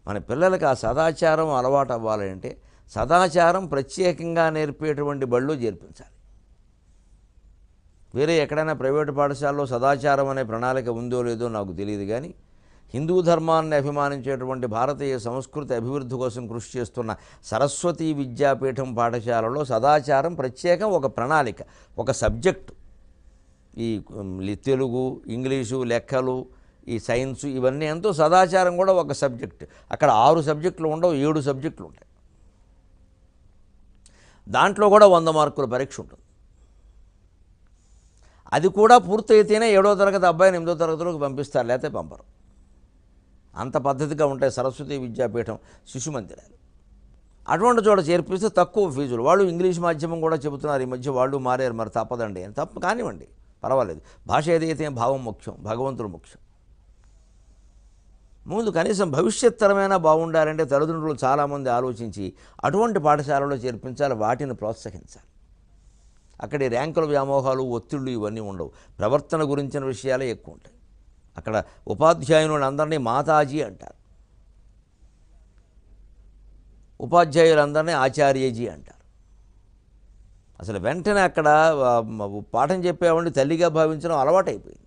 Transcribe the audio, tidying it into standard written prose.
మన పిల్లలకి ఆ సదాచారం అలవాటు అవ్వాలంటే సదాచారం ప్రత్యేకంగా నేర్పేటువంటి బళ్ళు చేర్పించాలి. వేరే ఎక్కడైనా ప్రైవేటు పాఠశాలలో సదాచారం అనే ప్రణాళిక ఉందో లేదో నాకు తెలియదు, కానీ హిందూ ధర్మాన్ని అభిమానించేటువంటి భారతీయ సంస్కృతి అభివృద్ధి కోసం కృషి చేస్తున్న సరస్వతీ విద్యాపీఠం పాఠశాలలో సదాచారం ప్రత్యేకం ఒక ప్రణాళిక, ఒక సబ్జెక్టు. ఈ తెలుగు, ఇంగ్లీషు, లెక్కలు, ఈ సైన్సు ఇవన్నీ ఎంతో, సదాచారం కూడా ఒక సబ్జెక్ట్. అక్కడ 6 సబ్జెక్టులు ఉండవు, 7 సబ్జెక్టులు ఉంటాయి. దాంట్లో కూడా 100 మార్కుల పరీక్ష ఉంటుంది. అది కూడా పూర్తయితేనే 7వ తరగతి అబ్బాయిని 8వ తరగతిలోకి పంపిస్తారు, లేకపోతే పంపరు. అంత పద్ధతిగా ఉంటాయి సరస్వతీ విద్యాపీఠం శిశు మందిరాలు. అటువంటి చోట చేర్పిస్తే తక్కువ ఫీజులు. వాళ్ళు ఇంగ్లీష్ మాధ్యమం కూడా చెబుతున్నారు ఈ మధ్య, వాళ్ళు మారారు, మరి తప్పదండి అని. తప్పు కానివ్వండి, పర్వాలేదు. భాష ఏదైతే భావం ముఖ్యం, భగవంతుడు ముఖ్యం. ముందు కనీసం భవిష్యత్ తరమైనా బాగుండాలంటే తల్లిదండ్రులు చాలామంది ఆలోచించి అటువంటి పాఠశాలలో చేర్పించాలి, వాటిని ప్రోత్సహించాలి. అక్కడి ర్యాంకుల వ్యామోహాలు, ఒత్తిళ్ళు ఇవన్నీ ఉండవు. ప్రవర్తన గురించిన విషయాలే ఎక్కువ ఉంటాయి. అక్కడ ఉపాధ్యాయులందరినీ మాతాజీ అంటారు, ఉపాధ్యాయులందరినీ ఆచార్యజీ అంటారు. అసలు వెంటనే అక్కడ పాఠం చెప్పేవాడిని తల్లిగా భావించడం అలవాటైపోయింది.